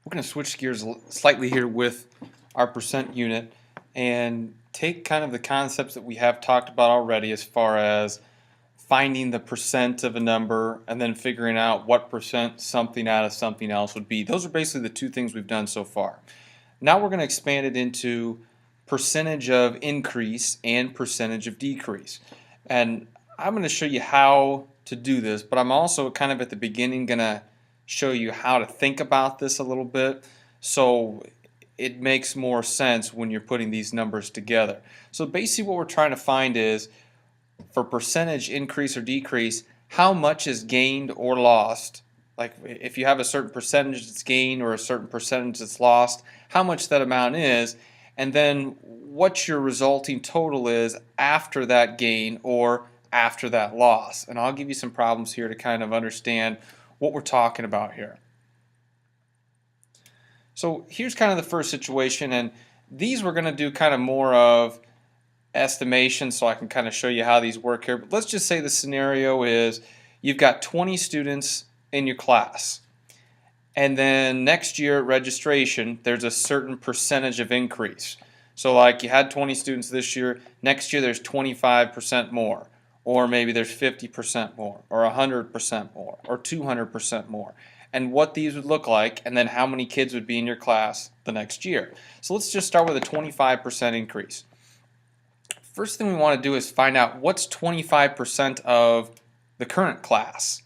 We're going to switch gears slightly here with our percent unit and take kind of the concepts that we have talked about already as far as finding the percent of a number and then figuring out what percent something out of something else would be. Those are basically the two things we've done so far. Now we're going to expand it into percentage of increase and percentage of decrease. And I'm going to show you how to do this, but I'm also kind of at the beginning going to show you how to think about this a little bit so it makes more sense when you're putting these numbers together. So basically what we're trying to find is, for percentage increase or decrease, how much is gained or lost. Like if you have a certain percentage that's gained or a certain percentage that's lost, how much that amount is, and then what your resulting total is after that gain or after that loss. And I'll give you some problems here to kind of understand what we're talking about here. So here's kind of the first situation, and these we're going to do kind of more of estimation so I can kind of show you how these work here. But let's just say the scenario is you've got 20 students in your class, and then next year at registration there's a certain percentage of increase. So like you had 20 students this year, next year there's 25% more, or maybe there's 50% more, or 100% more, or 200% more, and what these would look like, and then how many kids would be in your class the next year. So let's just start with a 25% increase. First thing we want to do is find out what's 25% of the current class.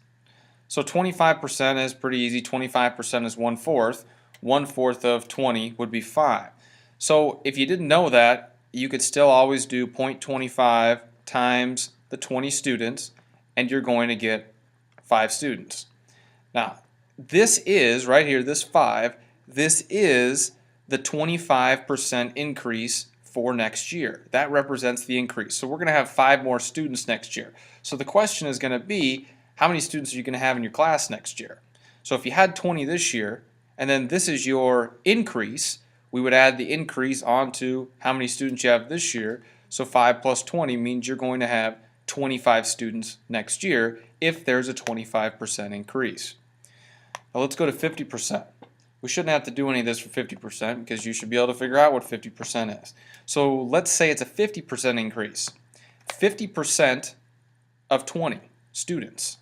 So 25% is pretty easy. 25% is 1/4. 1/4 of 20 would be 5. So if you didn't know that, you could still always do 0.25 times the 20 students, and you're going to get 5 students. Now, this is, right here, this 5, this is the 25% increase for next year. That represents the increase. So we're going to have 5 more students next year. So the question is going to be, how many students are you going to have in your class next year? So if you had 20 this year, and then this is your increase, we would add the increase onto how many students you have this year. So 5 plus 20 means you're going to have 25 students next year if there's a 25% increase. Now let's go to 50%. We shouldn't have to do any of this for 50% because you should be able to figure out what 50% is. So let's say it's a 50% increase. 50% of 20 students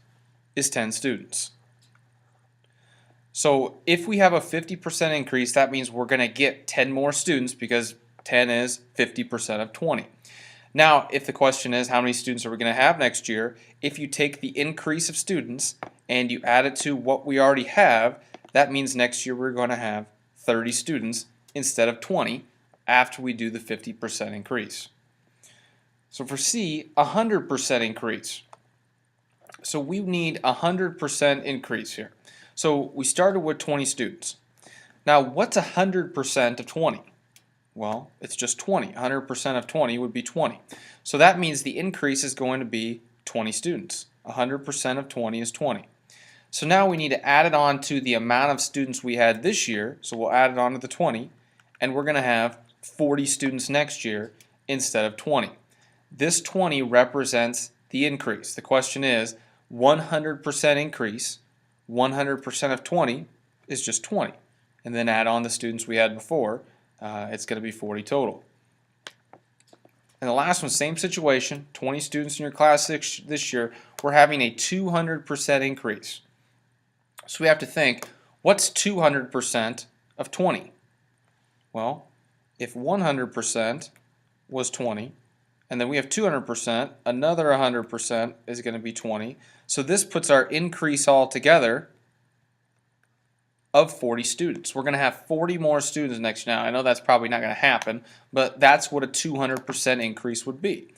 is 10 students. So if we have a 50% increase, that means we're going to get 10 more students because 10 is 50% of 20. Now, if the question is how many students are we going to have next year, if you take the increase of students and you add it to what we already have, that means next year we're going to have 30 students instead of 20 after we do the 50% increase. So for C, 100% increase. So we need 100% increase here. So we started with 20 students. Now what's 100% of 20? Well, it's just 20. 100% of 20 would be 20. So that means the increase is going to be 20 students. 100% of 20 is 20. So now we need to add it on to the amount of students we had this year. So we'll add it on to the 20, and we're going to have 40 students next year instead of 20. This 20 represents the increase. The question is, 100% increase, 100% of 20 is just 20. And then add on the students we had before, it's going to be 40 total. And the last one, same situation, 20 students in your class this year, we're having a 200% increase. So we have to think, what's 200% of 20? Well, if 100% was 20, and then we have 200%, another 100% is going to be 20. So this puts our increase all together of 40 students. We're going to have 40 more students next year. Now, I know that's probably not going to happen, but that's what a 200% increase would be.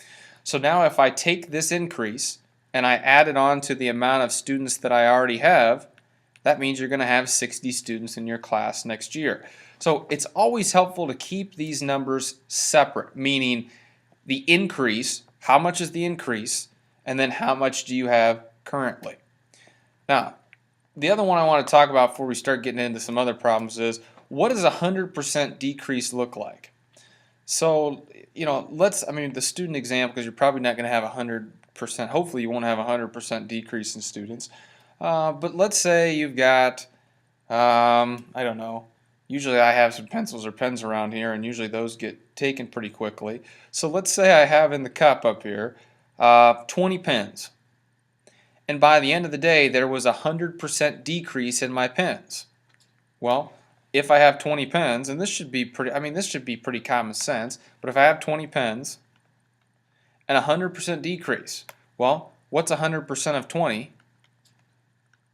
So now if I take this increase and I add it on to the amount of students that I already have, that means you're going to have 60 students in your class next year. So it's always helpful to keep these numbers separate, meaning the increase, how much is the increase, and then how much do you have currently. Now, the other one I want to talk about before we start getting into some other problems is, what does a 100% decrease look like? So, the student example, because you're probably not going to have 100%, hopefully you won't have a 100% decrease in students. But let's say you've got, I don't know, Usually I have some pencils or pens around here, and usually those get taken pretty quickly. So let's say I have in the cup up here 20 pens. And by the end of the day, there was a 100% decrease in my pens. Well, if I have 20 pens, and this should be pretty common sense, but if I have 20 pens and a 100% decrease, well, what's 100% of 20?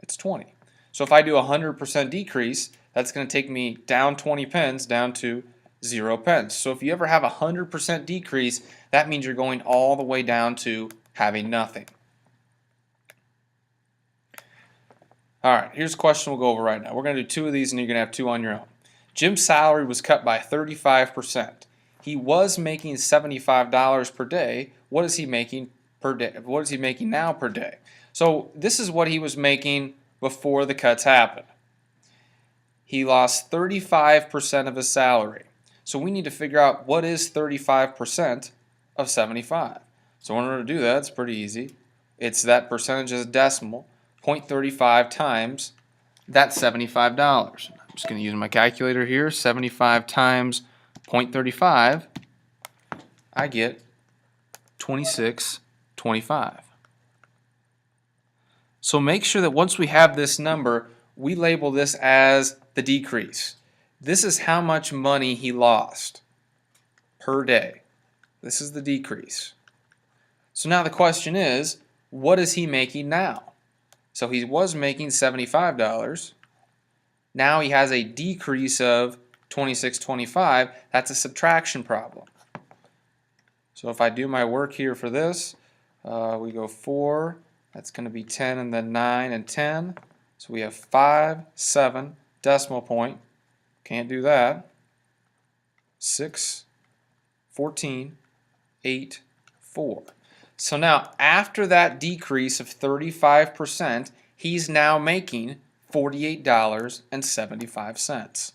It's 20. So if I do a 100% decrease, that's going to take me down 20 pens down to 0 pens. So if you ever have a 100% decrease, that means you're going all the way down to having nothing. Alright, here's a question we'll go over right now. We're going to do 2 of these and you're going to have 2 on your own. Jim's salary was cut by 35%. He was making $75 per day. What is he making per day? What is he making now per day? So this is what he was making before the cuts happened. He lost 35% of his salary. So we need to figure out what is 35% of 75. So in order to do that, it's pretty easy. It's that percentage as a decimal. 0.35 times that $75. I'm just going to use my calculator here. 75 times 0.35, I get 26.25. So make sure that once we have this number, we label this as the decrease. This is how much money he lost per day. This is the decrease. So now the question is, what is he making now? So he was making $75. Now he has a decrease of $26.25. That's a subtraction problem. So if I do my work here for this, we go 4, that's going to be 10, and then 9 and 10. So we have 5, 7, decimal point. Can't do that. 6, 14, 8, 4. So now, after that decrease of 35%, he's now making $48.75.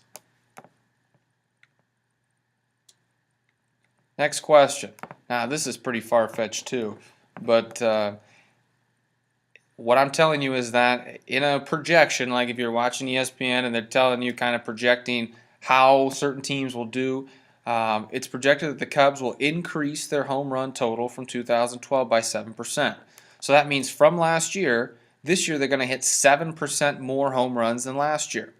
Next question. Now, this is pretty far-fetched too, but what I'm telling you is that in a projection, like if you're watching ESPN and they're telling you kind of projecting how certain teams will do, it's projected that the Cubs will increase their home run total from 2012 by 7%. So that means from last year, this year they're going to hit 7% more home runs than last year.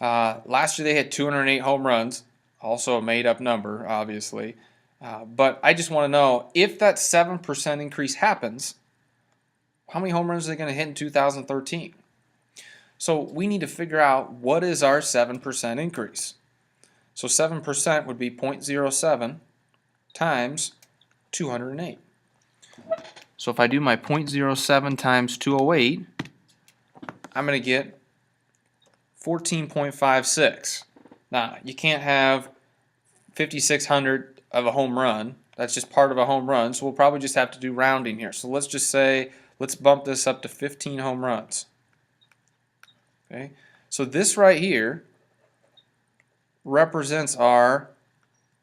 Last year they hit 208 home runs, also a made-up number, obviously. But I just want to know, if that 7% increase happens, how many home runs are they going to hit in 2013? So we need to figure out what is our 7% increase. So 7% would be 0.07 times 208. So if I do my 0.07 times 208, I'm going to get 14.56. Now, you can't have 5,600 of a home run. That's just part of a home run, so we'll probably just have to do rounding here. So let's just say, let's bump this up to 15 home runs. Okay, so this right here represents our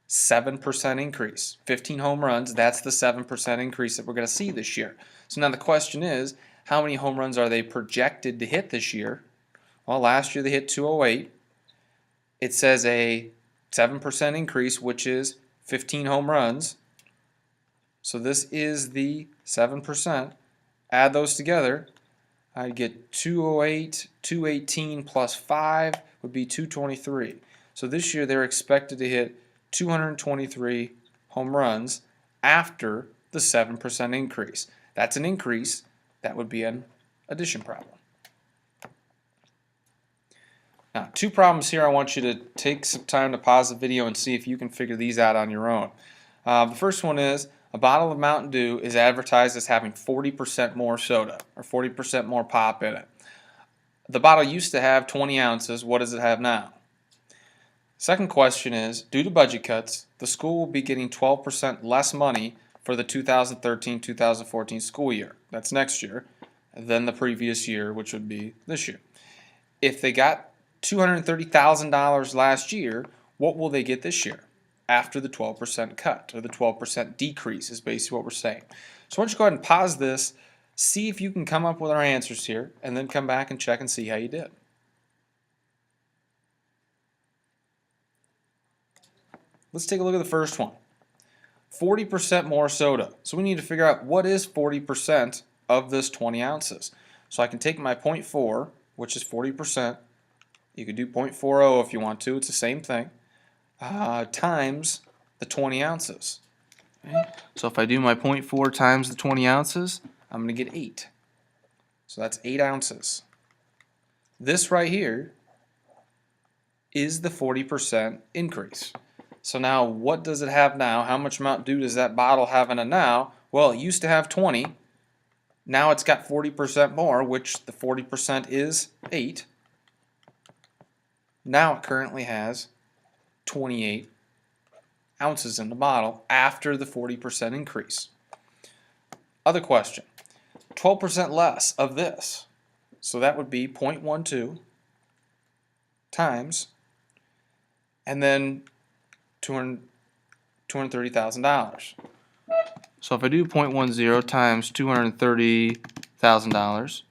7% increase. 15 home runs, that's the 7% increase that we're going to see this year. So now the question is, how many home runs are they projected to hit this year? Well, last year they hit 208. It says a 7% increase, which is 15 home runs. So this is the 7%. Add those together, I'd get 208, 218 plus 5 would be 223. So this year they're expected to hit 223 home runs after the 7% increase. That's an increase. That would be an addition problem. Now, 2 problems here. I want you to take some time to pause the video and see if you can figure these out on your own. The first one is, a bottle of Mountain Dew is advertised as having 40% more soda or 40% more pop in it. The bottle used to have 20 ounces. What does it have now? Second question is, due to budget cuts, the school will be getting 12% less money for the 2013-2014 school year. That's next year, than the previous year, which would be this year. If they got $230,000 last year, what will they get this year after the 12% cut, or the 12% decrease is basically what we're saying. So why don't you go ahead and pause this, see if you can come up with our answers here, and then come back and check and see how you did. Let's take a look at the first one. 40% more soda. So we need to figure out what is 40% of this 20 ounces. So I can take my 0.4, which is 40%. You could do 0.40 if you want to. It's the same thing. Times the 20 ounces. Okay? So if I do my 0.4 times the 20 ounces, I'm going to get 8. So that's 8 ounces. This right here is the 40% increase. So now what does it have now? How much Mountain Dew does that bottle have in it now? Well, it used to have 20. Now it's got 40% more, which the 40% is 8. Now it currently has 28 ounces in the bottle after the 40% increase. Other question, 12% less of this. So that would be 0.12 times, and then $230,000. So if I do 0.10 times $230,000,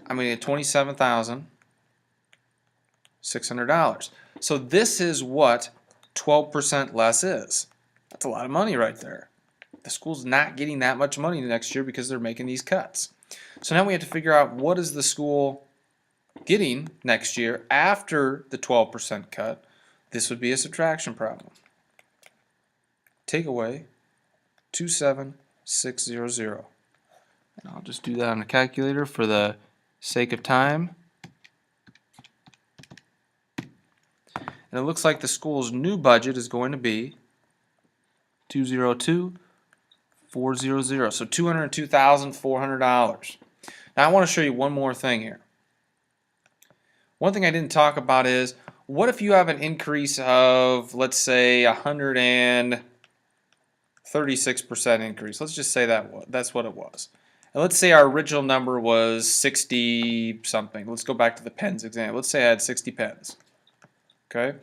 I'm going to get $27,600. So this is what 12% less is. That's a lot of money right there. The school's not getting that much money next year because they're making these cuts. So now we have to figure out what is the school getting next year after the 12% cut. This would be a subtraction problem. Take away 27600. And I'll just do that on a calculator for the sake of time. And it looks like the school's new budget is going to be 202,400. So $202,400. Now I want to show you one more thing here. One thing I didn't talk about is, what if you have an increase of, let's say, 136% increase? Let's just say that's what it was. And let's say our original number was 60 something. Let's go back to the pens example. Let's say I had 60 pens. Okay?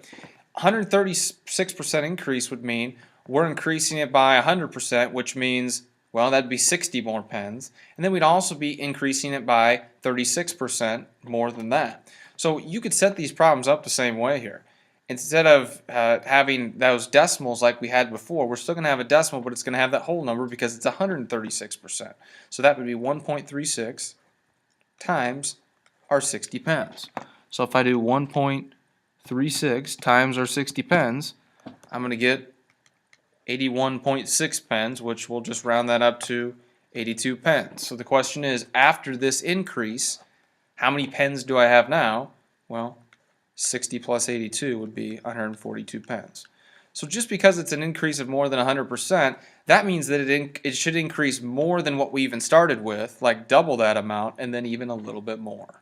136% increase would mean we're increasing it by 100%, which means, well, that'd be 60 more pens. And then we'd also be increasing it by 36% more than that. So you could set these problems up the same way here. Instead of having those decimals like we had before, we're still going to have a decimal, but it's going to have that whole number because it's 136%. So that would be 1.36 times our 60 pens. So if I do 1.36 times our 60 pens, I'm going to get 81.6 pens, which we'll just round that up to 82 pens. So the question is, after this increase, how many pens do I have now? Well, 60 plus 82 would be 142 pens. So just because it's an increase of more than 100%, that means that it should increase more than what we even started with, like double that amount, and then even a little bit more.